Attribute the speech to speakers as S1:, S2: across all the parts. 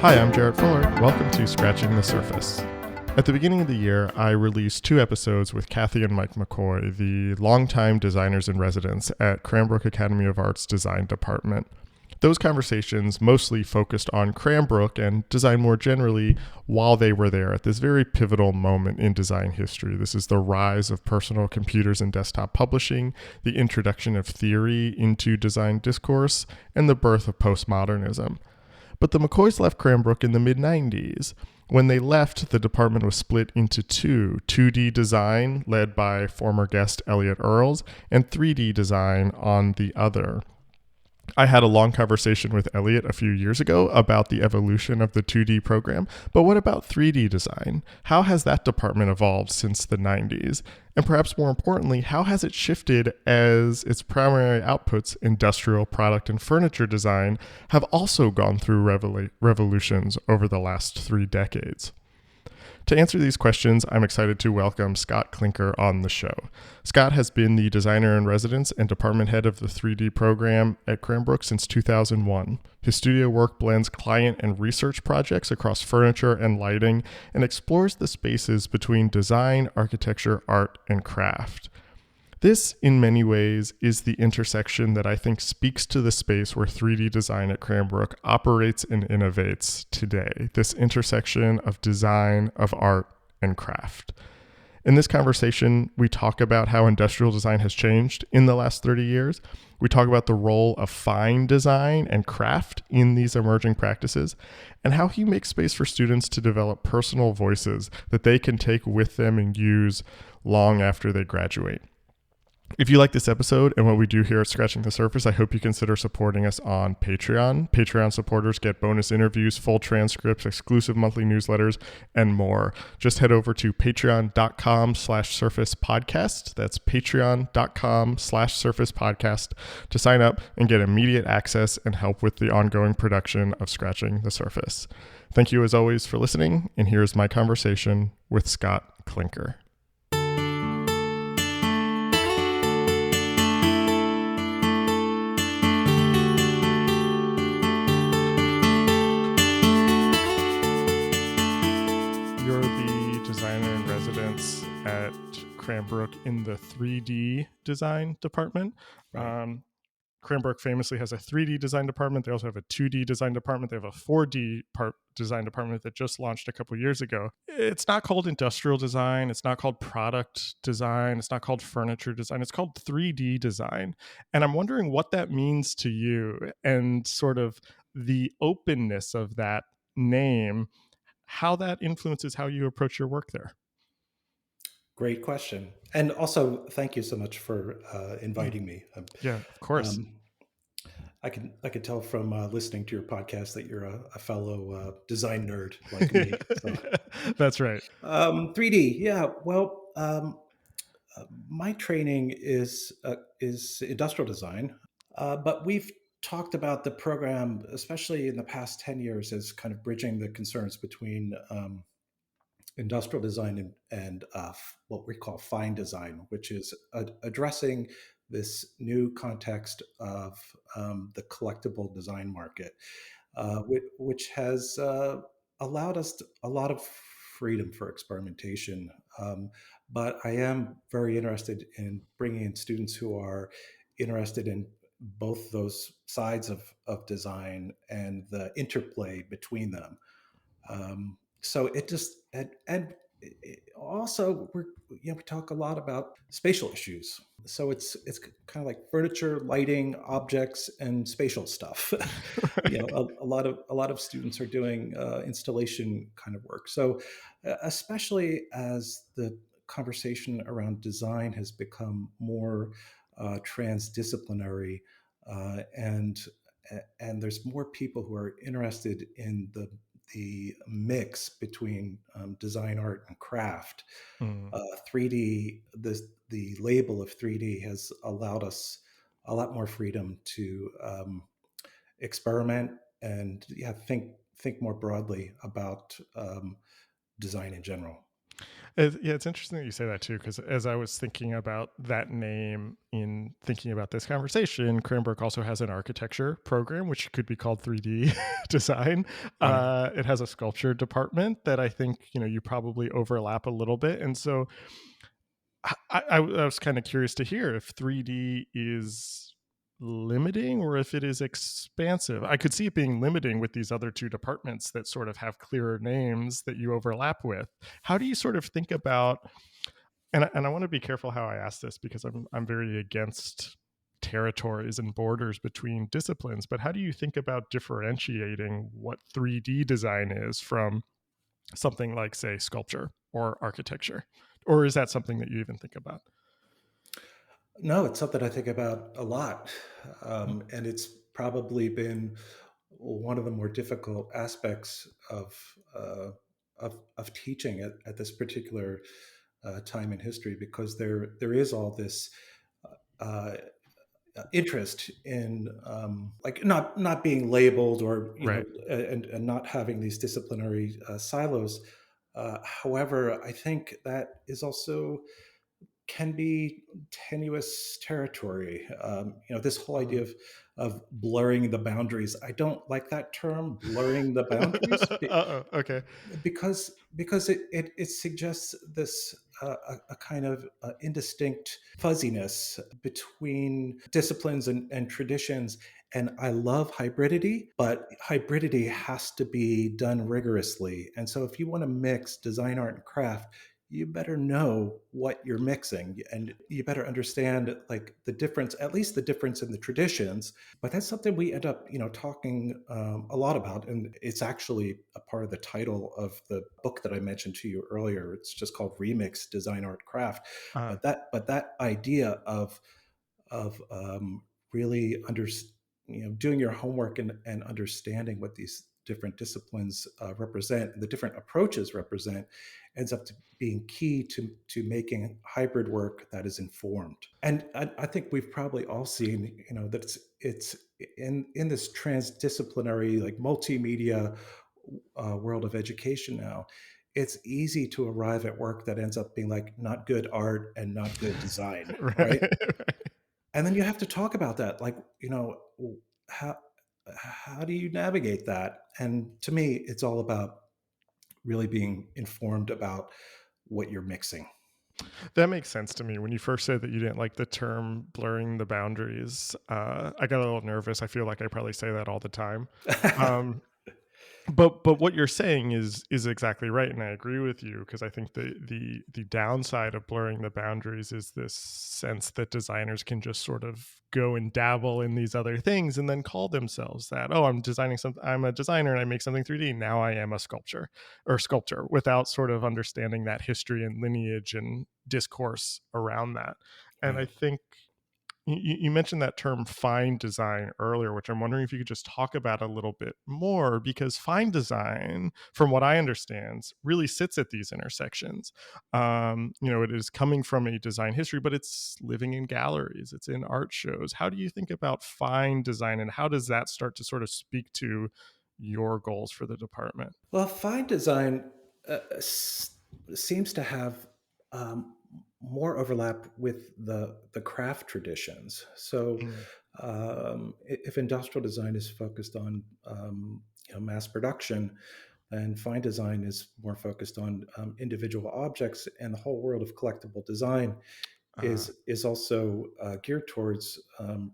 S1: Hi, I'm Jarrett Fuller. Welcome to Scratching the Surface. At the beginning of the year, I released 2 episodes with Kathy and Mike McCoy, the longtime designers in residence at Cranbrook Academy of Art's design department. Those conversations mostly focused on Cranbrook and design more generally while they were there at this very pivotal moment in design history. This is the rise of personal computers and desktop publishing, the introduction of theory into design discourse, and the birth of postmodernism. But the McCoys left Cranbrook in the mid-90s. When they left, the department was split into 2D design, led by former guest Elliot Earls, and 3D design on the other. I had a long conversation with Elliot a few years ago about the evolution of the 2D program, but what about 3D design? How has that department evolved since the 90s? And perhaps more importantly, how has it shifted as its primary outputs, industrial product and furniture design, have also gone through revolutions over the last 3 decades? To answer these questions, I'm excited to welcome Scott Klinker on the show. Scott has been the designer in residence and department head of the 3D program at Cranbrook since 2001. His studio work blends client and research projects across furniture and lighting and explores the spaces between design, architecture, art, and craft. This, in many ways, is the intersection that I think speaks to the space where 3D design at Cranbrook operates and innovates today. This intersection of design, of art, and craft. In this conversation, we talk about how industrial design has changed in the last 30 years. We talk about the role of fine design and craft in these emerging practices, and how he makes space for students to develop personal voices that they can take with them and use long after they graduate. If you like this episode and what we do here at Scratching the Surface, I hope you consider supporting us on Patreon. Patreon supporters get bonus interviews, full transcripts, exclusive monthly newsletters, and more. Just head over to patreon.com/surfacepodcast. That's patreon.com/surfacepodcast to sign up and get immediate access and help with the ongoing production of Scratching the Surface. Thank you as always for listening, and here's my conversation with Scott Klinker. Designer in residence at Cranbrook in the 3D design department.
S2: Right.
S1: Cranbrook famously has a 3D design department. They also have a 2D design department. They have a 4D design department that just launched a couple years ago. It's not called industrial design. It's not called product design. It's not called furniture design. It's called 3D design. And I'm wondering what that means to you and sort of the openness of that name, how that influences how you approach your work there.
S2: Great question. And also, thank you so much for inviting me.
S1: Yeah, of course.
S2: I could tell from listening to your podcast that you're a fellow design nerd like me. So,
S1: That's right.
S2: 3D, yeah. Well, my training is industrial design, but we've talked about the program, especially in the past 10 years, as kind of bridging the concerns between industrial design and what we call fine design, which is addressing this new context of the collectible design market, which has allowed us a lot of freedom for experimentation. But I am very interested in bringing in students who are interested in both those sides of design and the interplay between them. So it just and also we talk a lot about spatial issues. So it's kind of like furniture, lighting, objects, and spatial stuff.
S1: Right.
S2: A lot of students are doing installation kind of work. So especially as the conversation around design has become more transdisciplinary, and there's more people who are interested in the mix between design, art, and craft.
S1: Mm.
S2: 3D, the label of 3D has allowed us a lot more freedom to experiment and think more broadly about design in general.
S1: Yeah, it's interesting that you say that too, because as I was thinking about that name in thinking about this conversation, Cranbrook also has an architecture program, which could be called 3D design.
S2: Right.
S1: It has a sculpture department that I think you probably overlap a little bit, and so I was kind of curious to hear if 3D is limiting or if it is expansive. I could see it being limiting with these other two departments that sort of have clearer names that you overlap with. How do you sort of think about, and I want to be careful how I ask this because I'm very against territories and borders between disciplines, but how do you think about differentiating what 3D design is from something like, say, sculpture or architecture? Or is that something that you even think about?
S2: No, it's something I think about a lot. And it's probably been one of the more difficult aspects of teaching at this particular time in history, because there is all this uh, interest in like not being labeled, or
S1: Right.
S2: and not having these disciplinary silos. However, I think that is also can be tenuous territory. This whole idea
S1: Mhm.
S2: of blurring the boundaries. I don't like that term, blurring the boundaries,
S1: Uh-oh, okay.
S2: because it suggests this a kind of indistinct fuzziness between disciplines and traditions. And I love hybridity, but hybridity has to be done rigorously. And so if you want to mix design, art, and craft, you better know what you're mixing, and you better understand like the difference, at least the difference in the traditions. But that's something we end up talking a lot about, and it's actually a part of the title of the book that I mentioned to you earlier. It's just called Remix Design, Art, Craft.
S1: Uh,
S2: But that idea of really doing your homework and understanding what these different disciplines represent, and the different approaches represent, ends up to being key to making hybrid work that is informed. And I think we've probably all seen, that it's in this transdisciplinary, like multimedia world of education now. It's easy to arrive at work that ends up being like not good art and not good design, right?
S1: right.
S2: And then you have to talk about that, like, how how do you navigate that? And to me, it's all about really being informed about what you're mixing.
S1: That makes sense to me. When you first said that you didn't like the term blurring the boundaries, I got a little nervous. I feel like I probably say that all the time. Um, but what you're saying is exactly right, and I agree with you because I think the downside of blurring the boundaries is this sense that designers can just sort of go and dabble in these other things and then call themselves that. Oh, I'm designing something. I'm a designer and I make something 3D. Now I am a sculptor without sort of understanding that history and lineage and discourse around that. And I
S2: Right.
S1: think you mentioned that term fine design earlier, which I'm wondering if you could just talk about a little bit more, because fine design, from what I understand, really sits at these intersections. It is coming from a design history, but it's living in galleries, it's in art shows. How do you think about fine design, and how does that start to sort of speak to your goals for the department?
S2: Well, fine design seems to have um, more overlap with the craft traditions. So,
S1: Mm,
S2: if industrial design is focused on mass production, and fine design is more focused on individual objects, and the whole world of collectible design
S1: uh,
S2: is also geared towards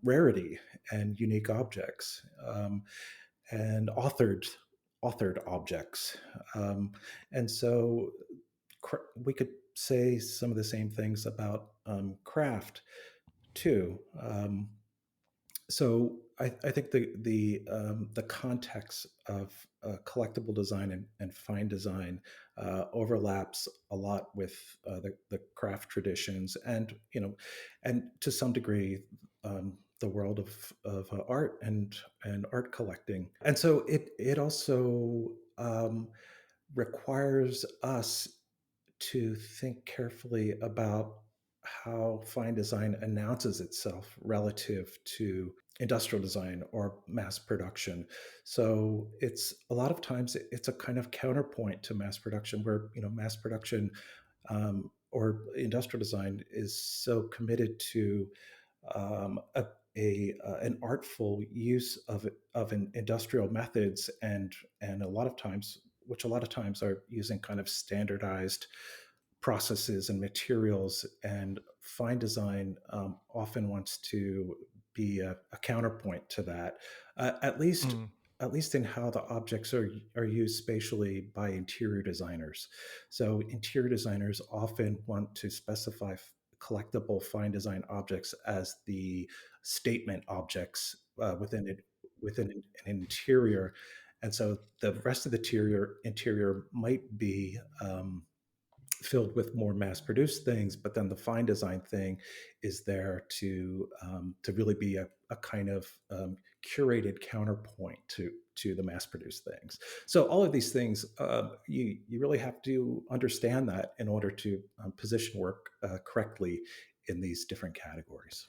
S2: rarity and unique objects, and authored objects. Um, and so we could say some of the same things about craft too. So I think the context of collectible design and fine design overlaps a lot with the craft traditions, and to some degree the world of art and art collecting. And so it also requires us to think carefully about how fine design announces itself relative to industrial design or mass production. So it's a lot of times it's a kind of counterpoint to mass production, where mass production or industrial design is so committed to an artful use of an industrial methods, and a lot of times are using kind of standardized processes and materials, and fine design often wants to be a counterpoint to that, at least
S1: Mm,
S2: in how the objects are used spatially by interior designers. So interior designers often want to specify collectible fine design objects as the statement objects within an interior, and so the rest of the interior might be filled with more mass-produced things, but then the fine design thing is there to really be a kind of curated counterpoint to the mass-produced things. So all of these things, you really have to understand that in order to position work correctly in these different categories.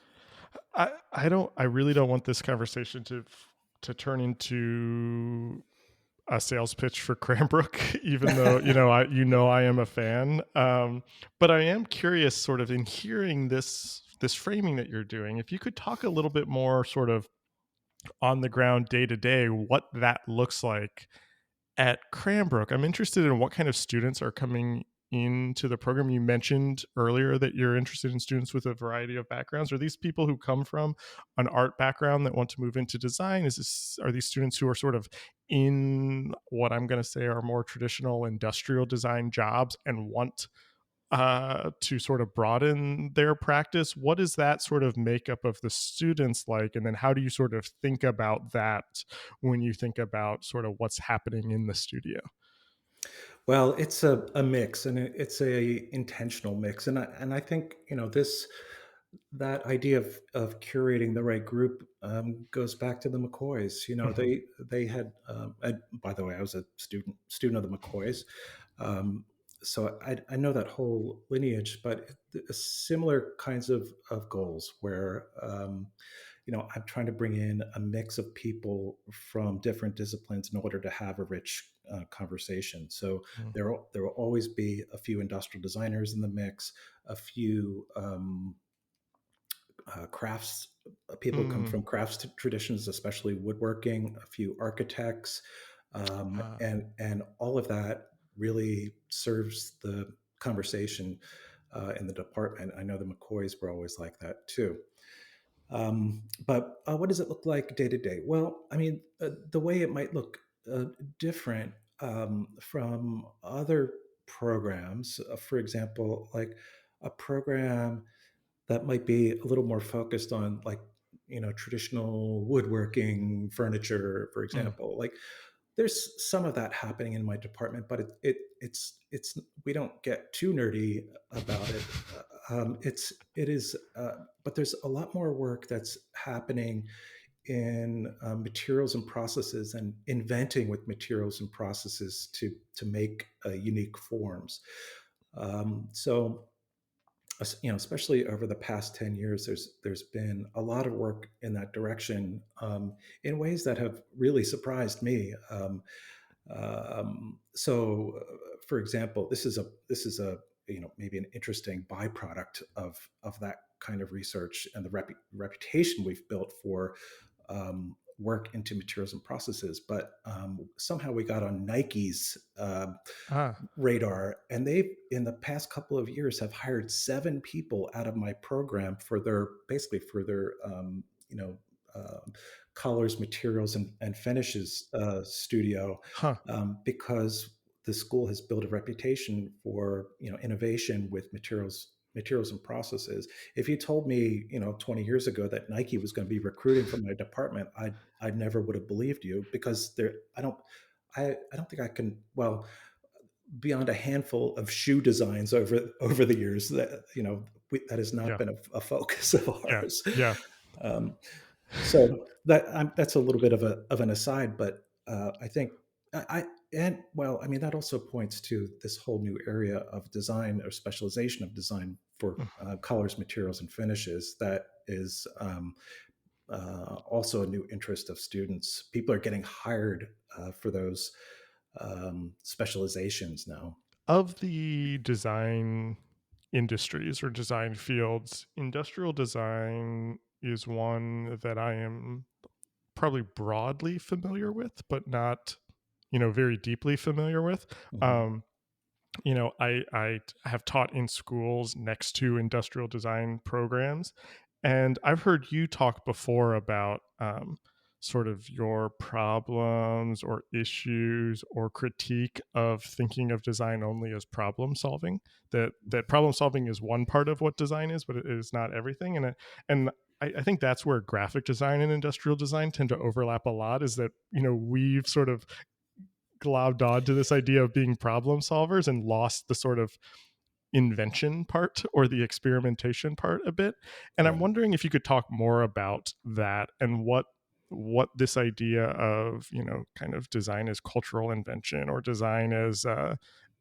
S1: I really don't want this conversation to turn into a sales pitch for Cranbrook, even though I am a fan. But I am curious, sort of in hearing this framing that you're doing, if you could talk a little bit more, sort of on the ground, day to day, what that looks like at Cranbrook. I'm interested in what kind of students are coming into the program. You mentioned earlier that you're interested in students with a variety of backgrounds. Are these people who come from an art background that want to move into design? Are these students who are sort of in what I'm going to say are more traditional industrial design jobs and want to sort of broaden their practice? What is that sort of makeup of the students like? And then how do you sort of think about that when you think about sort of what's happening in the studio?
S2: Well, it's a mix, and it's a intentional mix, and I think this that idea of curating the right group goes back to the McCoys.
S1: Mhm.
S2: They had. And by the way, I was a student of the McCoys, um, so I know that whole lineage. But similar kinds of goals where I'm trying to bring in a mix of people from different disciplines in order to have a rich conversation. So
S1: Mm.
S2: there will always be a few industrial designers in the mix, a few crafts people come
S1: Mm.
S2: from crafts traditions, especially woodworking, a few architects,
S1: Ah.
S2: and all of that really serves the conversation in the department. I know the McCoys were always like that too. But what does it look like day to day? Well, I mean, the way it might look different from other programs, for example, like a program that might be a little more focused on, like, traditional woodworking furniture, for
S1: Mm.
S2: example. Like, there's some of that happening in my department, but it's we don't get too nerdy about it. It is, but there's a lot more work that's happening in materials and processes, and inventing with materials and processes to make unique forms. So especially over the past 10 years, there's been a lot of work in that direction, in ways that have really surprised me. For example, this is a maybe an interesting byproduct of that kind of research, and the reputation we've built for work into materials and processes. But somehow we got on Nike's
S1: Ah.
S2: radar, and they, in the past couple of years, have hired 7 people out of my program for their basically for their colors, materials, and finishes studio,
S1: Huh.
S2: because the school has built a reputation for innovation with materials and processes. If you told me 20 years ago that Nike was going to be recruiting from my department, I never would have believed you, because there I don't think I can, well, beyond a handful of shoe designs over the years, that that has not
S1: Yeah.
S2: been a focus of
S1: Yeah.
S2: ours.
S1: Yeah.
S2: Um, so that's a little bit of an aside, but I think and well, I mean, that also points to this whole new area of design, or specialization of design, for
S1: Mm.
S2: colors, materials, and finishes, that is also a new interest of students. People are getting hired for those specializations now.
S1: Of the design industries or design fields, industrial design is one that I am probably broadly familiar with, but not, very deeply familiar with.
S2: Mhm.
S1: Um, I have taught in schools next to industrial design programs, and I've heard you talk before about sort of your problems or issues or critique of thinking of design only as problem solving. That problem solving is one part of what design is, but it is not everything. And I think that's where graphic design and industrial design tend to overlap a lot. Is that we've sort of globbed on to this idea of being problem solvers and lost the sort of invention part or the experimentation part a bit. And I'm
S2: Right.
S1: wondering if you could talk more about that and what this idea of kind of design as cultural invention or design as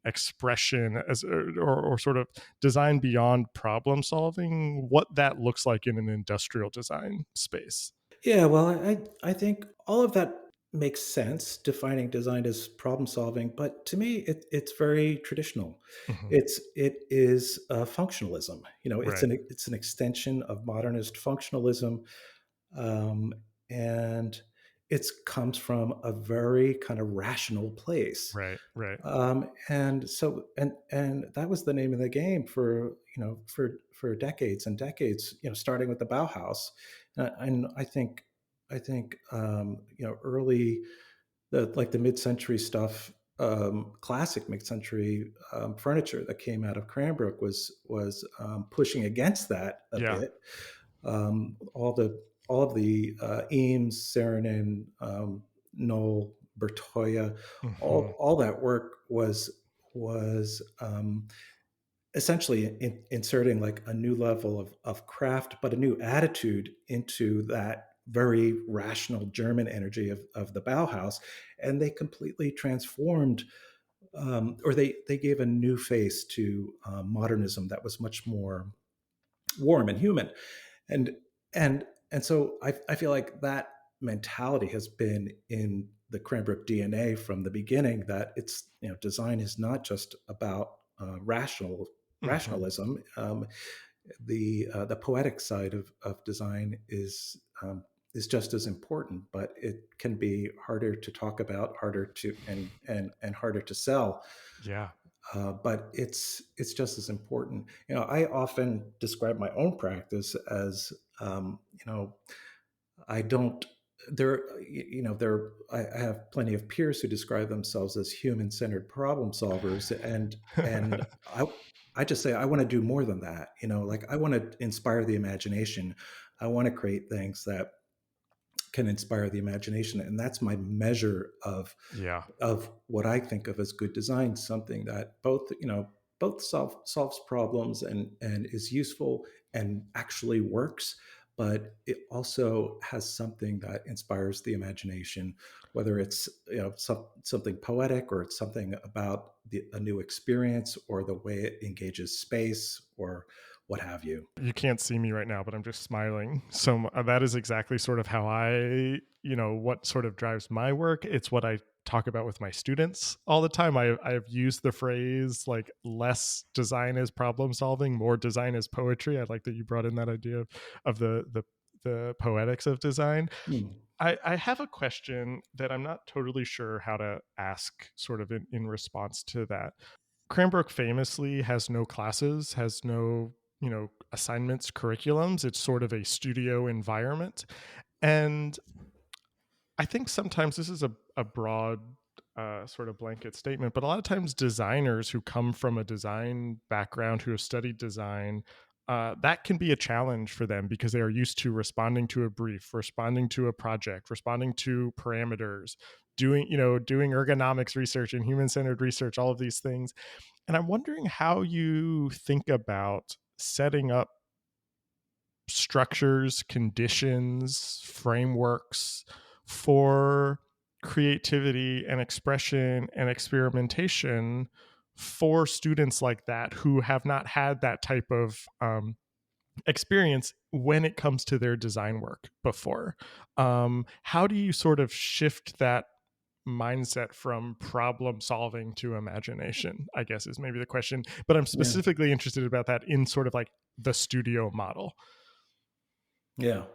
S1: expression as or sort of design beyond problem solving, what that looks like in an industrial design space.
S2: Yeah, well, I think all of that makes sense, defining design as problem solving. But to me, it's very traditional.
S1: Hmm.
S2: It is functionalism.
S1: Right.
S2: It's an extension of modernist functionalism, um, and it comes from a very kind of rational place.
S1: Right. Right.
S2: And that was the name of the game for for decades and decades. Starting with the Bauhaus, and I think early the mid-century stuff, classic mid-century furniture that came out of Cranbrook was pushing against that a
S1: Yeah.
S2: bit. All of the Eames, Saarinen, Knoll, Bertoya,
S1: Hmm.
S2: all that work was essentially inserting like a new level of craft, but a new attitude into that very rational German energy of the Bauhaus, and they completely transformed, or they gave a new face to modernism that was much more warm and human. And and and so I feel like that mentality has been in the Cranbrook DNA from the beginning, that it's design is not just about
S1: Hmm.
S2: rationalism. The poetic side of design is just as important, but it can be harder to talk about, harder to and harder to sell.
S1: Yeah.
S2: But it's just as important. I often describe my own practice as, I don't. I have plenty of peers who describe themselves as human-centered problem solvers, and I just say I want to do more than that. Like, I want to inspire the imagination. I want to create things that can inspire the imagination, and that's my measure
S1: Yeah.
S2: of what I think of as good design, something that both solves problems and is useful and actually works, but it also has something that inspires the imagination, whether it's something poetic, or it's something about a new experience, or the way it engages space, or what have you.
S1: You can't see me right now, but I'm just smiling. So that is exactly sort of how what sort of drives my work. It's what I talk about with my students all the time. I've used the phrase like less design is problem solving, more design is poetry. I like that you brought in that idea of the poetics of design.
S2: Hmm.
S1: I have a question that I'm not totally sure how to ask sort of in response to that. Cranbrook famously has no classes, has no, assignments, curriculums. It's sort of a studio environment. And I think sometimes this is a broad sort of blanket statement, but a lot of times designers who come from a design background, who have studied design, that can be a challenge for them because they are used to responding to a brief, responding to a project, responding to parameters, doing ergonomics research and human centered research, all of these things. And I'm wondering how you think about setting up structures, conditions, frameworks for creativity and expression and experimentation for students like that who have not had that type of experience when it comes to their design work before. How do you sort of shift that mindset from problem solving to imagination, I guess is maybe the question. But I'm
S2: Yeah.
S1: specifically interested about that in sort of like the studio model.
S2: Yeah.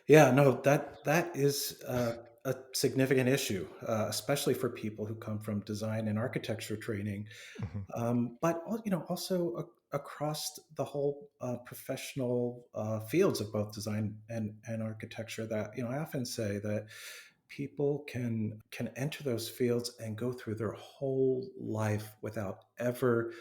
S2: Yeah, no, that is a significant issue, especially for people who come from design and architecture training,
S1: Mhm.
S2: also across the whole professional fields of both design and architecture. That I often say that people can enter those fields and go through their whole life without ever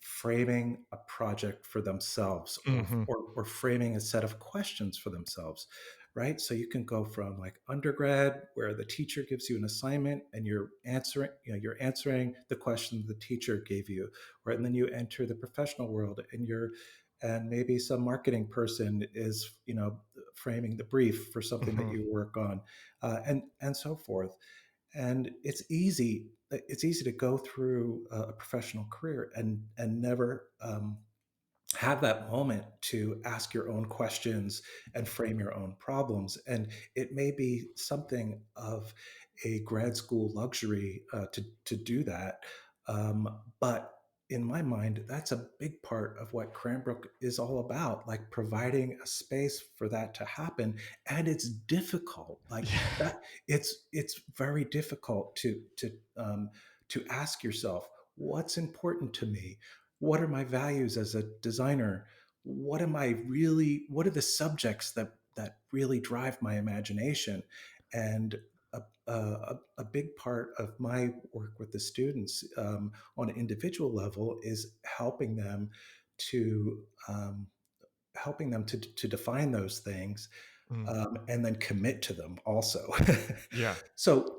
S2: framing a project for themselves,
S1: Mhm.
S2: or framing a set of questions for themselves, right? So you can go from like undergrad, where the teacher gives you an assignment and you're answering the question the teacher gave you, right? And then you enter the professional world, and maybe some marketing person is framing the brief for something that
S1: Mhm.
S2: you work on, and so forth. And it's easy to go through a professional career and never have that moment to ask your own questions and frame your own problems. And it may be something of a grad school luxury to do that. But in my mind, that's a big part of what Cranbrook is all about, like providing a space for that to happen. And it's difficult, like
S1: Yeah.
S2: that. It's very difficult to ask yourself, what's important to me? What are my values as a designer? What are the subjects that really drive my imagination? And a big part of my work with the students, on an individual level, is to um, helping them to define those things,
S1: Mm.
S2: and then commit to them also.
S1: Yeah.
S2: So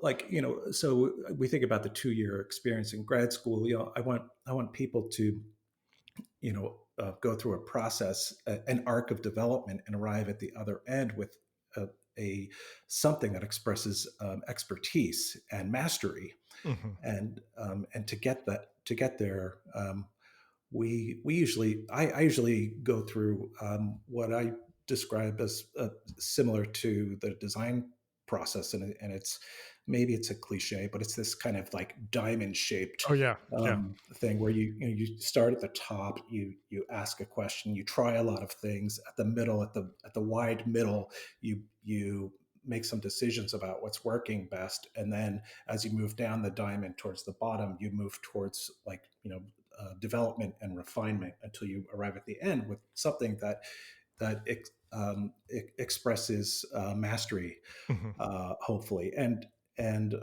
S2: we think about the 2-year experience in grad school. I want people to go through a process, an arc of development, and arrive at the other end with a something that expresses expertise and mastery.
S1: Mhm.
S2: And to get there, I usually go through what I describe as similar to the design process, and it's a cliche, but it's this kind of like diamond shaped
S1: Oh yeah. Yeah.
S2: thing where you start at the top, you ask a question, you try a lot of things at the middle, at the wide middle, you make some decisions about what's working best, and then as you move down the diamond towards the bottom, you move towards development and refinement until you arrive at the end with something that expresses mastery,
S1: Mhm.
S2: hopefully. And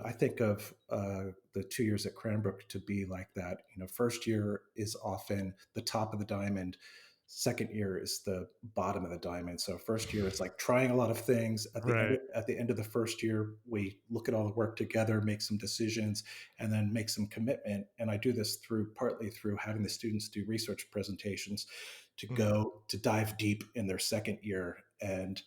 S2: I think of the 2 years at Cranbrook to be like that. First year is often the top of the diamond. Second year is the bottom of the diamond. So first year is like trying a lot of things.
S1: Right.
S2: At the end of the first year, we look at all the work together, make some decisions, and then make some commitment. And I do this partly through having the students do research presentations
S1: Mm.
S2: to dive deep in their second year, and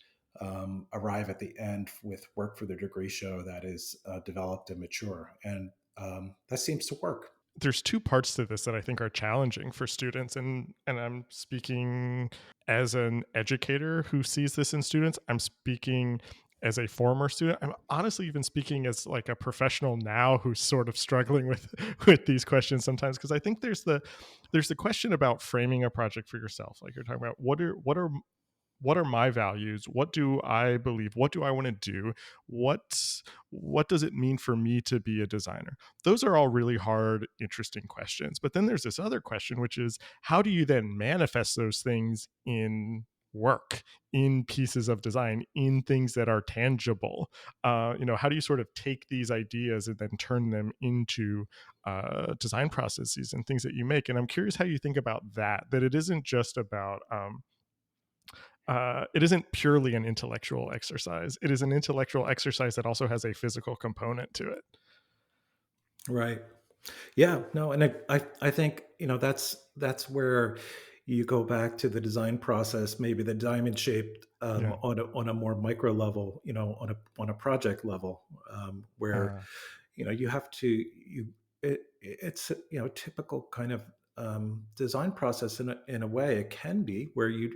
S2: arrive at the end with work for their degree show that is developed and mature. And that seems to work.
S1: There's two parts to this that I think are challenging for students, and I'm speaking as an educator who sees this in students. I'm speaking as a former student. I'm honestly even speaking as like a professional now who's sort of struggling with with these questions sometimes, because I think there's the question about framing a project for yourself. Like you're talking about, what are my values? What do I believe? What do I want to do? What does it mean for me to be a designer? Those are all really hard, interesting questions. But then there's this other question, which is, how do you then manifest those things in work, in pieces of design, in things that are tangible? How do you sort of take these ideas and then turn them into design processes and things that you make? And I'm curious how you think about that. That it isn't just about it isn't purely an intellectual exercise. It is an intellectual exercise that also has a physical component to it.
S2: Right. Yeah. No. And I think that's where you go back to the design process, maybe the diamond shaped,
S1: Yeah.
S2: on a more micro level, on a project level, where
S1: Uh,
S2: you have to it's typical kind of design process in a way. It can be where you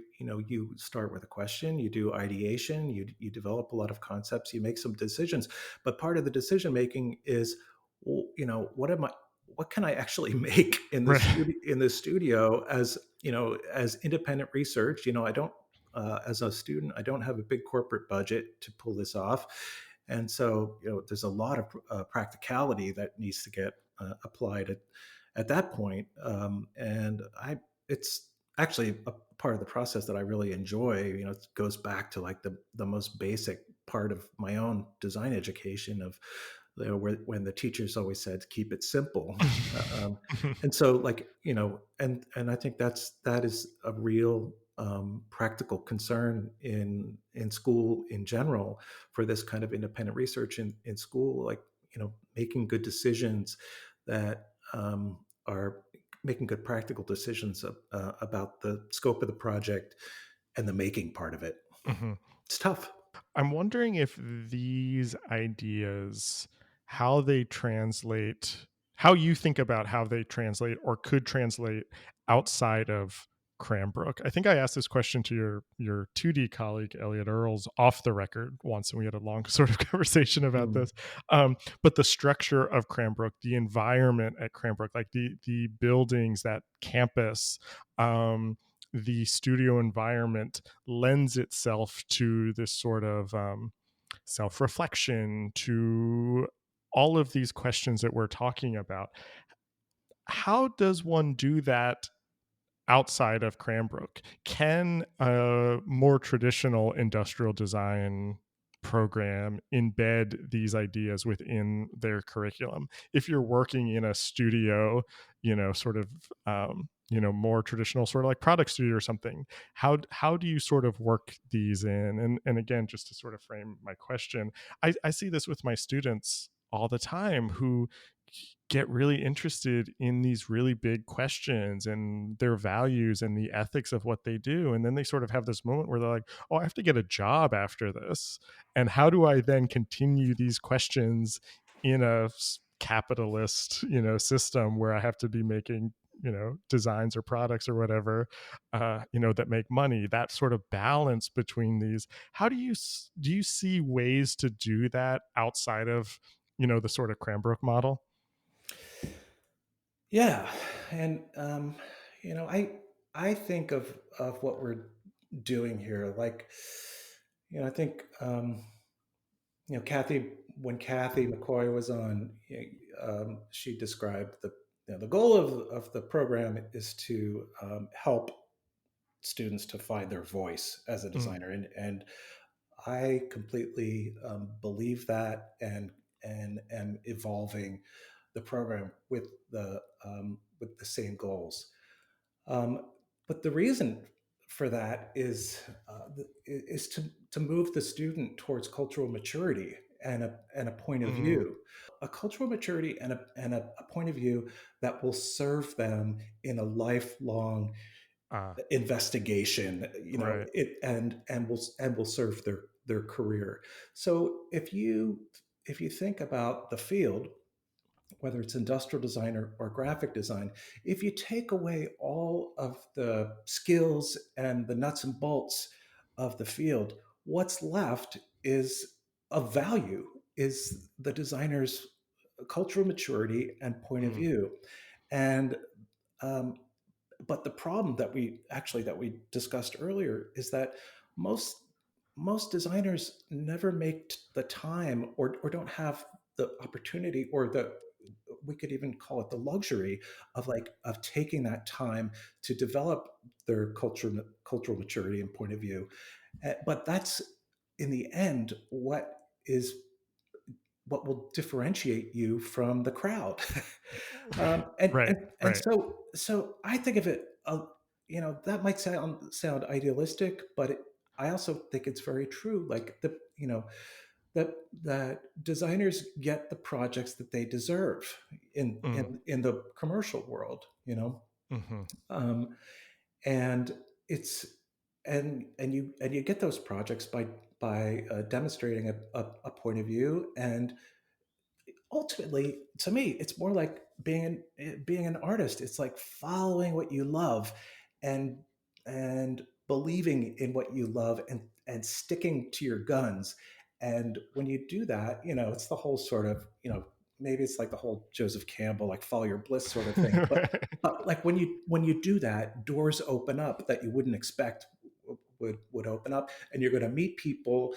S2: start with a question, you do ideation, you develop a lot of concepts, you make some decisions, but part of the decision making is, what can I actually make in the
S1: Right.
S2: studio as as independent research. I don't As a student, I don't have a big corporate budget to pull this off, and so there's a lot of practicality that needs to get applied at that point. And it's actually a part of the process that I really enjoy. It goes back to like the most basic part of my own design education of when the teachers always said keep it simple. And so like and I think that is a real practical concern in school in general, for this kind of independent research in school, like making good decisions that are making good practical decisions about the scope of the project and the making part of it.
S1: Mhm.
S2: It's tough.
S1: I'm wondering if these ideas, how they translate, how you think about how they translate or could translate outside of Cranbrook. I think I asked this question to your 2D colleague Elliot Earls off the record once, and we had a long sort of conversation about
S2: Mm,
S1: this. But the structure of Cranbrook, the environment at Cranbrook, like the buildings, that campus, the studio environment lends itself to this sort of self reflection, to all of these questions that we're talking about. How does one do that outside of Cranbrook? Can a more traditional industrial design program embed these ideas within their curriculum? If you're working in a studio, sort of, more traditional, sort of like product studio or something, how do you sort of work these in? And again, just to sort of frame my question, I see this with my students all the time who get really interested in these really big questions and their values and the ethics of what they do, and then they sort of have this moment where they're like, oh, I have to get a job after this, and how do I then continue these questions in a capitalist system where I have to be making designs or products or whatever, that make money? That sort of balance between these, how do you see ways to do that outside of the sort of Cranbrook model?
S2: yeah. And I think of what we're doing here, like I think Kathy, when Kathy McCoy was on, she described the goal of the program is to help students to find their voice as a
S1: Mm,
S2: designer, and I completely believe that, and am evolving the program with the same goals. Um, but the reason for that is to move the student towards cultural maturity and a point of
S1: mm,
S2: view, a cultural maturity a point of view that will serve them in a lifelong
S1: ah,
S2: investigation,
S1: right.
S2: and will serve their career. So if you think about the field, whether it's industrial design or graphic design, if you take away all of the skills and the nuts and bolts of the field, what's left is of value, is the designer's cultural maturity and point of
S1: Mm,
S2: view. And um, but the problem that we discussed earlier is that most most designers never make the time, or don't have the opportunity, or the we could even call it the luxury of taking that time to develop their cultural maturity and point of view. But that's in the end what will differentiate you from the crowd.
S1: right,
S2: And
S1: right.
S2: so I think of it, that might sound idealistic, but I also think it's very true. Like that designers get the projects that they deserve
S1: Mm,
S2: in the commercial world,
S1: mhm,
S2: um, and it's and you get those projects by demonstrating a point of view. And ultimately, to me, it's more like being an artist. It's like following what you love, and believing in what you love, and sticking to your guns. And when you do that, it's the whole sort of, maybe it's like the whole Joseph Campbell, like follow your bliss sort of thing. But
S1: Right.
S2: like when you do that, doors open up that you wouldn't expect would open up, and you're going to meet people,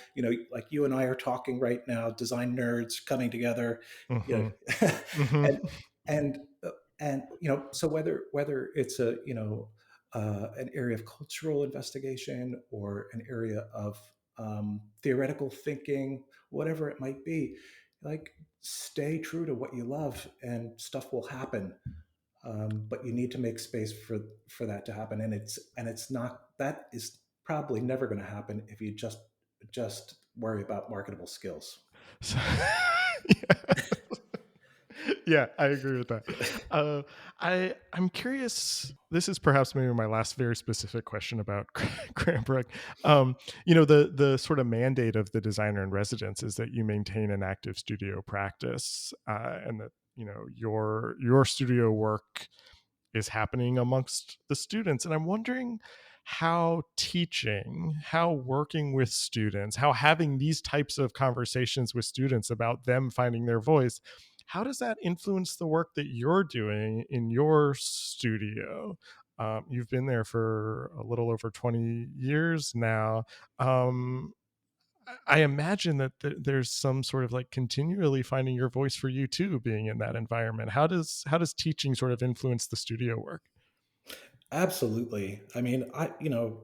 S2: like you and I are talking right now, design nerds coming together, you
S1: Hmm.
S2: know,
S1: Hmm.
S2: and and so whether it's a, an area of cultural investigation, or an area of theoretical thinking, whatever it might be, like, stay true to what you love, and stuff will happen. But you need to make space for that to happen, and it's not, that is probably never going to happen if you just worry about marketable skills.
S1: So, yeah, I agree with that. I'm curious. This is perhaps maybe my last very specific question about Cranbrook. The sort of mandate of the designer in residence is that you maintain an active studio practice, and that your studio work is happening amongst the students. And I'm wondering how teaching, how working with students, how having these types of conversations with students about them finding their voice, how does that influence the work that you're doing in your studio? You've been there for a little over 20 years now. I imagine that there's some sort of like continually finding your voice for you too, being in that environment. How does teaching sort of influence the studio work?
S2: Absolutely. I mean,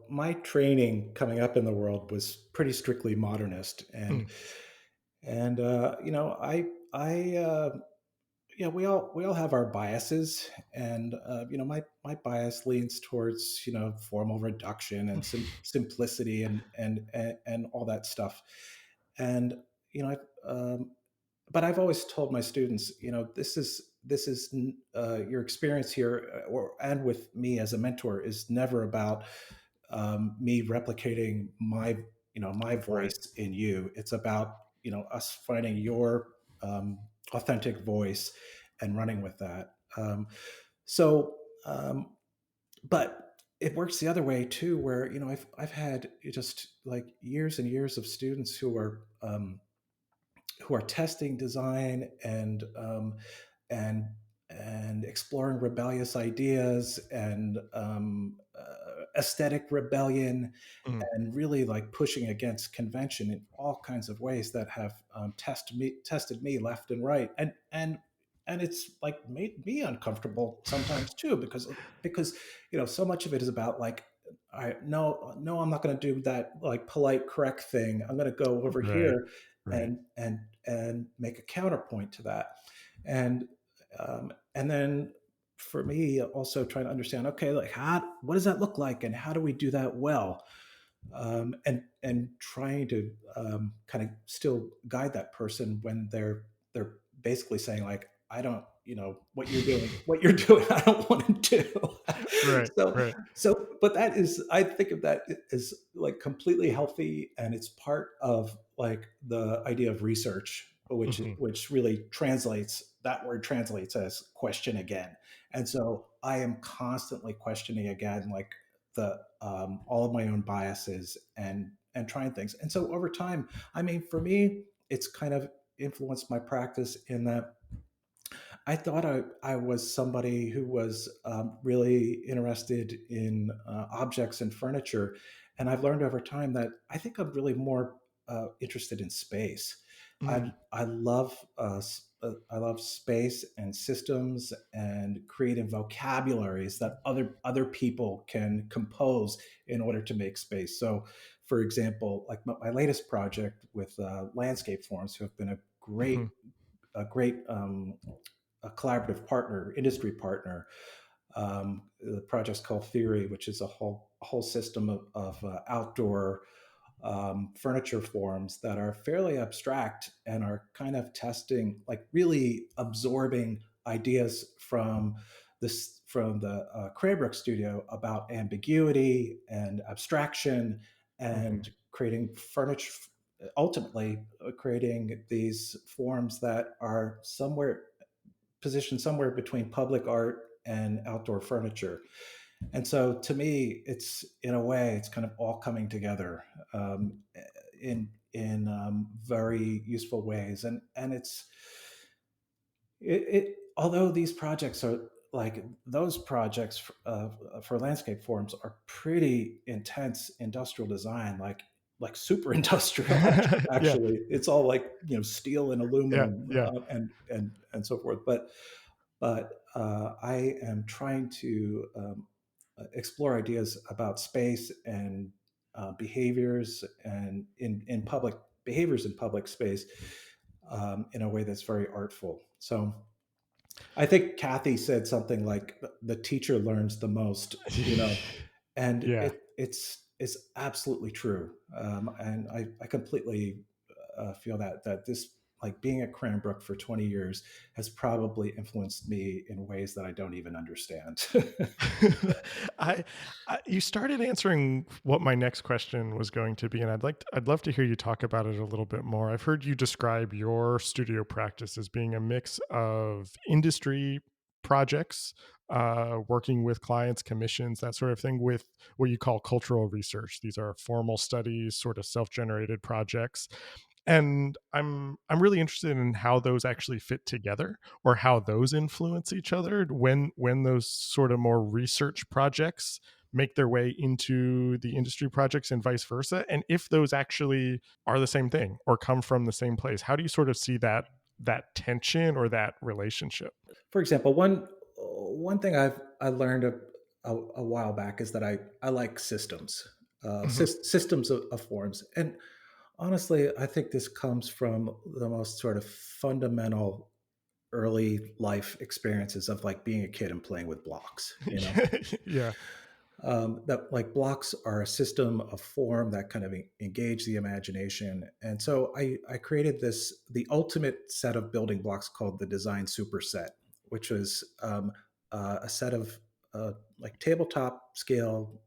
S2: my training coming up in the world was pretty strictly modernist,
S1: Mm,
S2: I we all have our biases, and my bias leans towards, formal reduction, and simplicity, and all that stuff. And you know, but I've always told my students, your experience here, and with me as a mentor, is never about me replicating my
S1: right.
S2: voice in you. It's about, us finding your authentic voice, and running with that. So, um, but it works the other way too, where, I've had just like years and years of students who are testing design, and exploring rebellious ideas, and aesthetic rebellion,
S1: Mm,
S2: and really like pushing against convention in all kinds of ways that have tested me left and right, and it's like made me uncomfortable sometimes too, because so much of it is about like, I no, no, I'm not going to do that like polite correct thing. I'm going to go over
S1: right.
S2: here,
S1: Right.
S2: and make a counterpoint to that, and then for me also trying to understand, okay, like, what does that look like, and how do we do that well, and trying to kind of still guide that person when they're basically saying like, I don't, what you're doing, I don't want to do.
S1: Right.
S2: so
S1: Right.
S2: but that is, I think of that as like completely healthy, and it's part of like the idea of research,
S1: Hmm.
S2: which really translates, that word translates as question again. And so I am constantly questioning again, like the all of my own biases, and trying things. And so over time, I mean, for me, it's kind of influenced my practice in that I thought I was somebody who was really interested in objects and furniture. And I've learned over time that I think I'm really more interested in space.
S1: Mm,
S2: I love space and systems, and creating vocabularies that other people can compose in order to make space. So, for example, like my latest project with landscape forms, who have been
S1: hmm.
S2: a great a collaborative partner, industry partner. The project's called Theory, which is a whole system of outdoor furniture forms that are fairly abstract, and are kind of testing, like really absorbing ideas from the Cranbrook studio about ambiguity and abstraction,
S1: Hmm.
S2: and creating furniture, ultimately creating these forms that are somewhere positioned somewhere between public art and outdoor furniture. And so to me, it's in a way, it's kind of all coming together um, in very useful ways. And although these projects are like those projects for landscape forms are pretty intense industrial design, like super industrial.
S1: Yeah,
S2: Actually, it's all like steel and
S1: yeah,
S2: aluminum
S1: yeah.
S2: and so forth. But I am trying to explore ideas about space and behaviors and in public behaviors in public space in a way that's very artful. So I think Kathy said something like the teacher learns the most, and
S1: Yeah.
S2: it's absolutely true. And I completely feel that this, like being at Cranbrook for 20 years, has probably influenced me in ways that I don't even understand.
S1: I, you started answering what my next question was going to be, and I'd love to hear you talk about it a little bit more. I've heard you describe your studio practice as being a mix of industry projects, working with clients, commissions, that sort of thing, with what you call cultural research. These are formal studies, sort of self-generated projects, and I'm really interested in how those actually fit together, or how those influence each other when those sort of more research projects make their way into the industry projects and vice versa, and if those actually are the same thing or come from the same place. How do you sort of see that tension or that relationship?
S2: For example, one thing I learned a while back is that I like systems,
S1: Mhm.
S2: systems of forms. And honestly, I think this comes from the most sort of fundamental early life experiences of like being a kid and playing with blocks.
S1: Yeah.
S2: That like blocks are a system of form that kind of engage the imagination. And so I created the ultimate set of building blocks called the design superset, which was a set of like tabletop scale,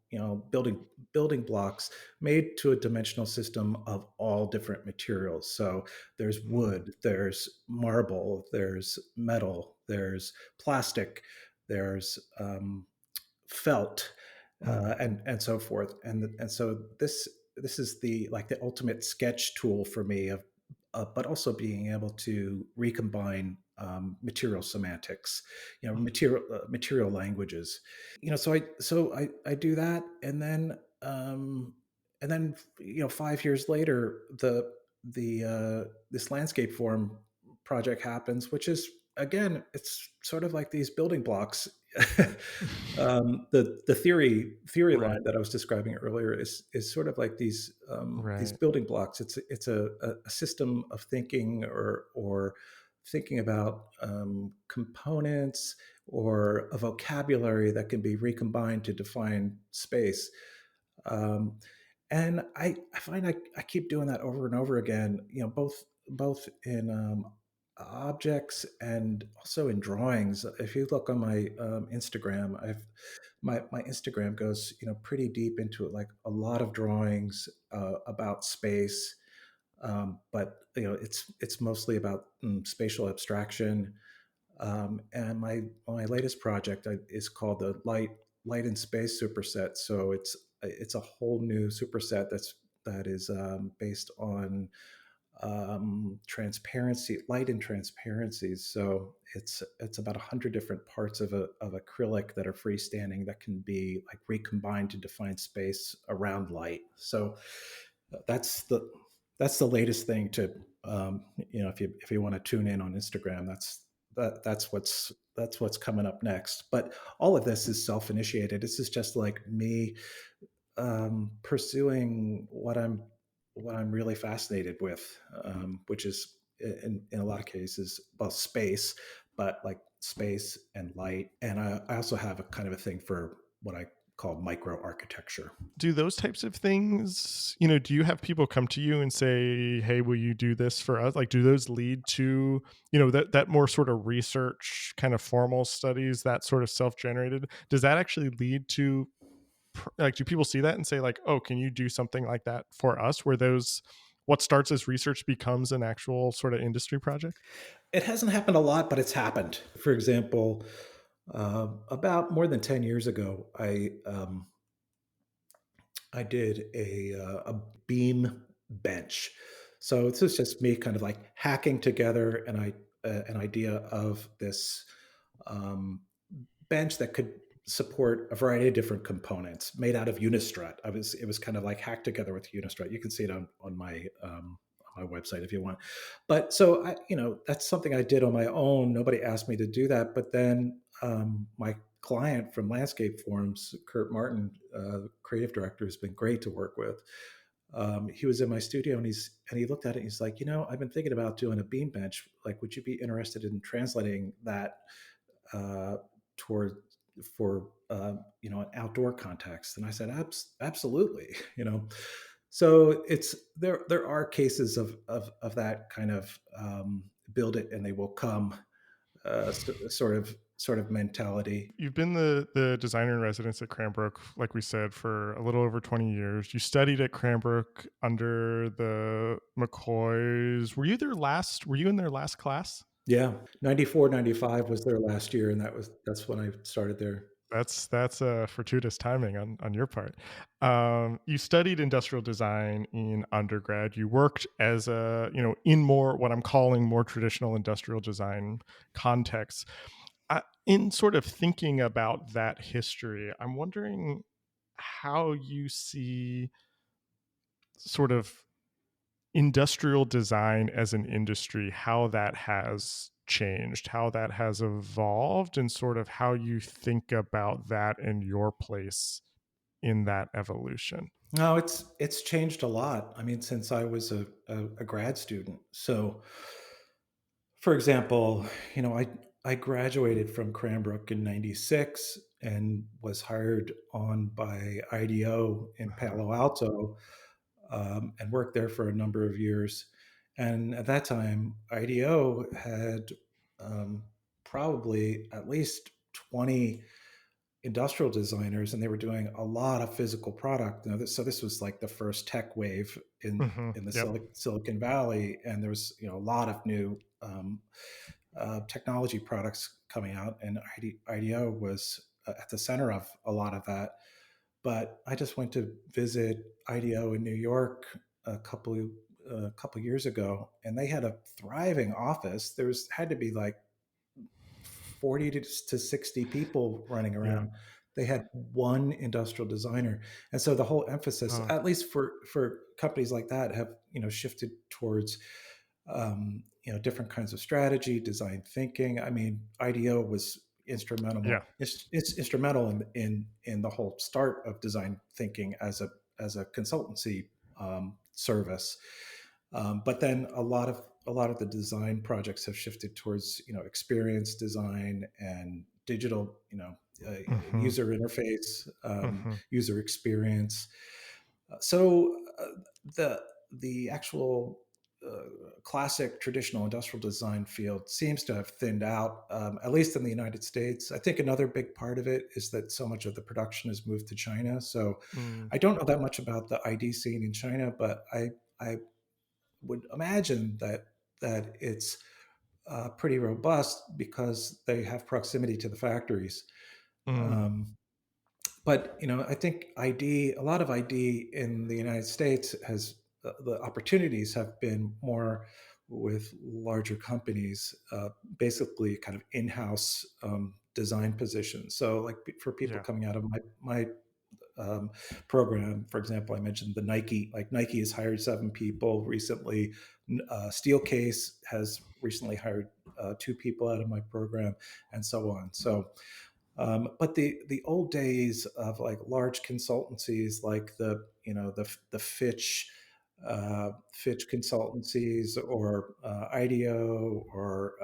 S2: building blocks made to a dimensional system of all different materials. So there's
S1: Mm,
S2: wood, there's marble, there's metal, there's plastic, there's felt,
S1: mm,
S2: and so forth. And so this is the like the ultimate sketch tool for me of but also being able to recombine material semantics,
S1: mm,
S2: material languages. So I do that, and then 5 years later, the this landscape form project happens, which is, again, it's sort of like these building blocks. The theory line
S1: right,
S2: that I was describing earlier is sort of like these
S1: right.
S2: building blocks. It's a system of thinking, or thinking about components, or a vocabulary that can be recombined to define space. Um, and I find I keep doing that over and over again, both in objects and also in drawings. If you look on my Instagram, my Instagram goes pretty deep into it, like a lot of drawings about space, but it's mostly about spatial abstraction. And my latest project is called the Light and Space Superset. So it's a whole new superset that is based on transparency, light and transparencies. So it's about 100 different parts of acrylic that are freestanding, that can be like recombined to define space around light. So that's the latest thing to if you want to tune in on Instagram, that's what's coming up next. But all of this is self-initiated. This is just like me pursuing what I'm really fascinated with, which is in a lot of cases, well, space, but like space and light. And I also have a kind of a thing for what I call micro architecture.
S1: Do those types of things, do you have people come to you and say, hey, will you do this for us? Like, do those lead to, that more sort of research kind of formal studies, that sort of self-generated, does that actually lead to, like, do people see that and say, like, oh, can you do something like that for us, where those what starts as research becomes an actual sort of industry project?
S2: It hasn't happened a lot, but it's happened. For example, about more than 10 years ago, I did a beam bench. So this is just me kind of like hacking together an idea of this um, bench that could support a variety of different components made out of Unistrut. It was kind of like hacked together with Unistrut. You can see it on my website if you want. But so that's something I did on my own. Nobody asked me to do that. But then my client from Landscape Forms, Kurt Martin, creative director, has been great to work with. He was in my studio and he looked at it and he's like, I've been thinking about doing a beam bench. Like, would you be interested in translating that uh, toward for an outdoor context? And I said, absolutely. So there are cases of that kind of build it and they will come sort of mentality.
S1: You've been the designer in residence at Cranbrook, like we said, for a little over 20 years. You studied at Cranbrook under the McCoys. Were you in their last class?
S2: Yeah, 94, 95 was their last year, and that's when I started there.
S1: That's fortuitous timing on your part. You studied industrial design in undergrad. You worked as in more what I'm calling more traditional industrial design contexts. In sort of thinking about that history, I'm wondering how you see sort of industrial design as an industry, how that has changed, how that has evolved, and sort of how you think about that and your place in that evolution.
S2: No, it's changed a lot. I mean, since I was a grad student. So, for example, I graduated from Cranbrook in '96 and was hired on by IDEO in
S1: Uh-huh.
S2: Palo Alto, and worked there for a number of years. And at that time, IDEO had um, probably at least 20 industrial designers, and they were doing a lot of physical product. So this was like the first tech wave in the
S1: Yep.
S2: Silicon Valley, and there was a lot of new technology products coming out, and IDEO was at the center of a lot of that. But I just went to visit IDEO in New York a couple years ago, and they had a thriving office. Had to be like 40 to 60 people running
S1: Yeah.
S2: around. They had one industrial designer. And so the whole emphasis,
S1: Oh,
S2: at least for companies like that, have shifted towards different kinds of strategy, design thinking. I mean, IDEO was
S1: yeah.
S2: instrumental. It's instrumental in the whole start of design thinking as a consultancy service. But then a lot of the design projects have shifted towards experience design and digital
S1: Mhm.
S2: user interface,
S1: Mhm.
S2: user experience. So the actual classic traditional industrial design field seems to have thinned out, at least in the United States. I think another big part of it is that so much of the production has moved to China. So
S1: Mm.
S2: I don't know that much about the ID scene in China, but I would imagine that it's pretty robust because they have proximity to the factories.
S1: Mm.
S2: Um, but I think a lot of ID in the United States has the opportunities have been more with larger companies, basically kind of in-house design positions. So, like for people
S1: Yeah.
S2: coming out of my um, program. For example, I mentioned the Nike. Like Nike has hired 7 people recently. Steelcase has recently hired 2 people out of my program, and so on. So, but the old days of like large consultancies, like the Fitch consultancies, or IDEO, or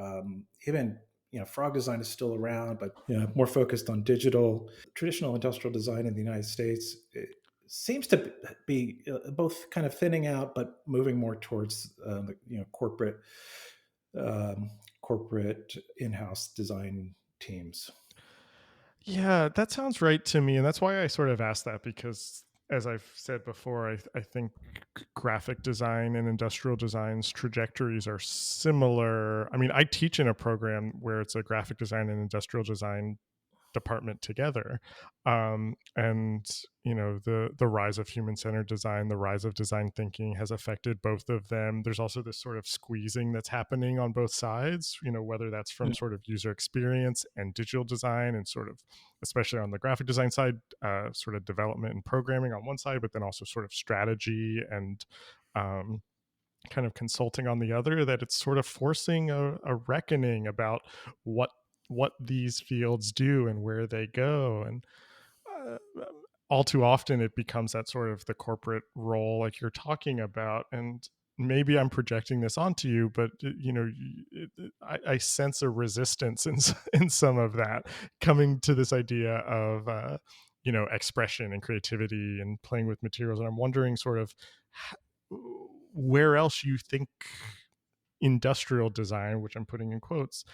S2: even Frog Design is still around, but more focused on digital. Traditional industrial design in the United States, it seems to be both kind of thinning out, but moving more towards um, corporate in-house design teams.
S1: Yeah, that sounds right to me, and that's why I sort of asked that because as I've said before, I think graphic design and industrial design's trajectories are similar. I mean, I teach in a program where it's a graphic design and industrial design department together. And the rise of human-centered design, the rise of design thinking has affected both of them. There's also this sort of squeezing that's happening on both sides, whether that's from
S2: Mm,
S1: sort of user experience and digital design, and sort of, especially on the graphic design side, sort of development and programming on one side, but then also sort of strategy and um, kind of consulting on the other, that it's sort of forcing a reckoning about what these fields do and where they go. And uh, all too often it becomes that sort of the corporate role like you're talking about. And maybe I'm projecting this onto you, but I sense a resistance in some of that, coming to this idea of expression and creativity and playing with materials. And I'm wondering sort of where else you think industrial design, which I'm putting in quotes,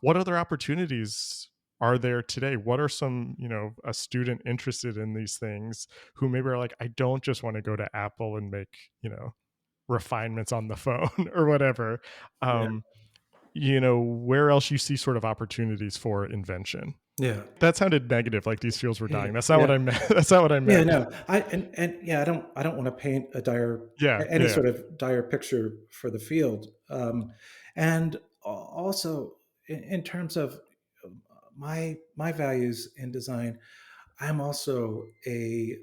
S1: what other opportunities are there today? What are some, a student interested in these things who maybe are like, I don't just want to go to Apple and make, refinements on the phone or whatever.
S2: yeah,
S1: Um, where else you see sort of opportunities for invention?
S2: yeah,
S1: That sounded negative, like these fields were
S2: yeah,
S1: dying. That's not what
S2: yeah.
S1: I meant. That's not what I
S2: Yeah,
S1: meant.
S2: no, I yeah, I don't want to paint a dire
S1: Yeah,
S2: any
S1: yeah,
S2: sort of dire picture for the field, and also in terms of my values in design, I'm also a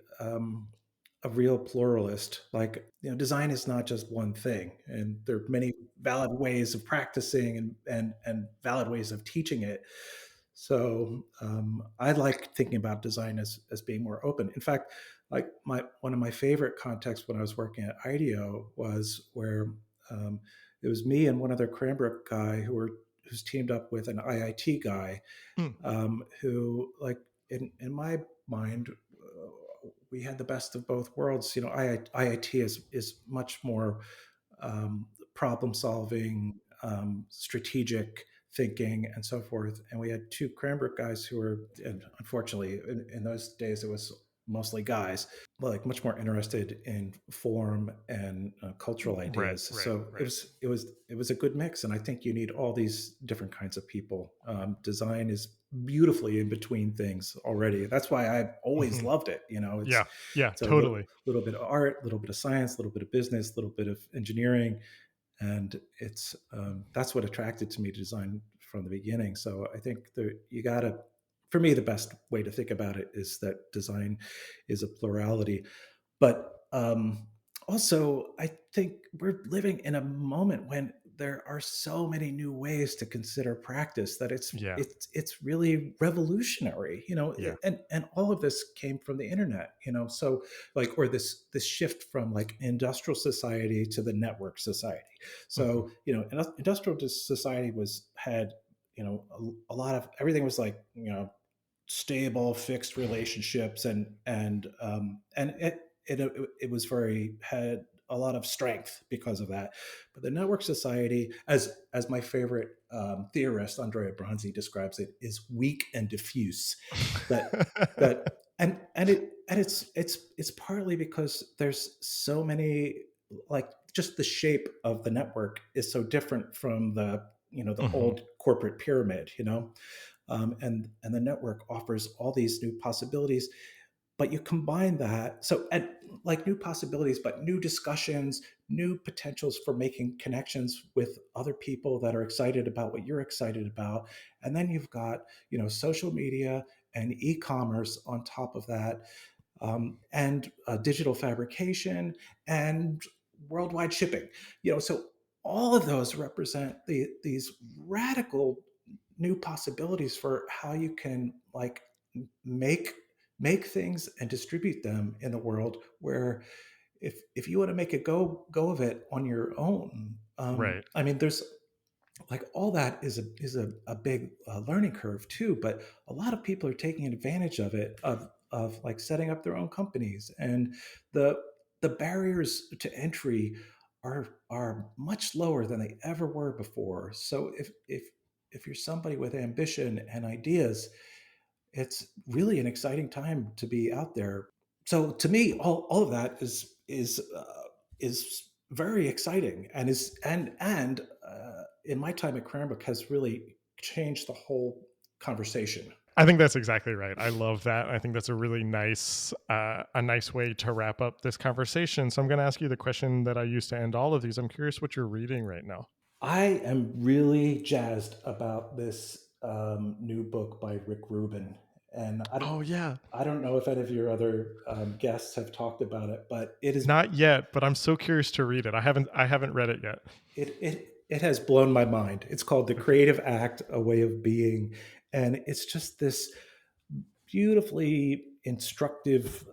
S2: real pluralist. Like, design is not just one thing, and there are many valid ways of practicing and valid ways of teaching it. So I like thinking about design as being more open. In fact, like my one of my favorite contexts when I was working at IDEO was where um, it was me and one other Cranbrook guy who's teamed up with an IIT guy
S1: mm,
S2: who, like, in my mind, we had the best of both worlds. IIT is much more problem solving, strategic thinking, and so forth. And we had two Cranbrook guys who were, and unfortunately, in those days, it was mostly guys, like much more interested in form and cultural
S1: right,
S2: ideas.
S1: right,
S2: So
S1: right.
S2: it was a good mix, and I think you need all these different kinds of people. Design is beautifully in between things already. That's why I've always
S1: Hmm.
S2: loved it.
S1: Yeah, yeah,
S2: It's a
S1: totally.
S2: little bit of art, a little bit of science, a little bit of business, a little bit of engineering, and it's that's what attracted to me to design from the beginning. So I think you gotta, for me, the best way to think about it is that design is a plurality. But also, I think we're living in a moment when there are so many new ways to consider practice that
S1: Yeah,
S2: it's really revolutionary,
S1: yeah.
S2: and all of this came from the internet, so, like, or this shift from, like, industrial society to the network society.
S1: Hmm.
S2: So, industrial society had, a lot of everything was like, stable, fixed relationships, and it was very had a lot of strength because of that. But the network society, as my favorite theorist Andrea Bronzi describes it, is weak and diffuse. That that and it's partly because there's so many, like, just the shape of the network is so different from the
S1: Hmm.
S2: old corporate pyramid, and the network offers all these new possibilities. But you combine that, so, and, like, new possibilities, but new discussions, new potentials for making connections with other people that are excited about what you're excited about. And then you've got, social media and e-commerce on top of that, and digital fabrication and worldwide shipping. So all of those represent these radical new possibilities for how you can, like, make make things and distribute them in the world, where if you want to make a go of it on your own,
S1: Right.
S2: I mean, there's, like, all that is a big learning curve too, but a lot of people are taking advantage of it, of, like, setting up their own companies, and the the barriers to entry are much lower than they ever were before. So if you're somebody with ambition and ideas, it's really an exciting time to be out there. So to me, all of that is very exciting, and is and in my time at Cranbrook has really changed the whole conversation.
S1: I think that's exactly right. I love that. I think that's a nice way to wrap up this conversation. So I'm going to ask you the question that I used to end all of these. I'm curious what you're reading right now.
S2: I am really jazzed about this new book by Rick Rubin, and
S1: Oh yeah,
S2: I don't know if any of your other guests have talked about it, but
S1: not yet, but I'm so curious to read it. I haven't read it yet.
S2: it has blown my mind. It's called The
S1: Okay.
S2: Creative Act: A Way of Being, and it's just this beautifully instructive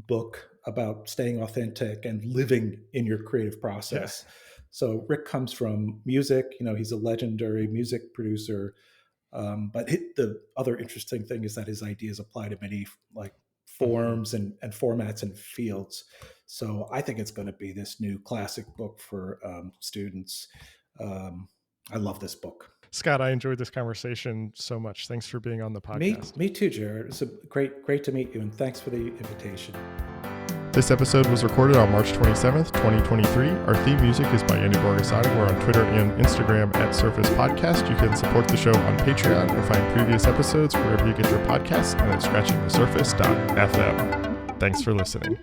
S2: book about staying authentic and living in your creative
S1: Yeah.
S2: process. So Rick comes from music. He's a legendary music producer. But the other interesting thing is that his ideas apply to many like
S1: Mhm.
S2: forms and formats and fields. So I think it's going to be this new classic book for students. Um, I love this book.
S1: Scott, I enjoyed this conversation so much. Thanks for being on the
S2: Me,
S1: podcast.
S2: me too, Jared. It's a great to meet you, and thanks for the invitation.
S1: This episode was recorded on March 27th, 2023. Our theme music is by Andy Borgasati. We're on Twitter and Instagram at Surface Podcast. You can support the show on Patreon and find previous episodes wherever you get your podcasts and at scratchingthesurface.fm. Thanks for listening.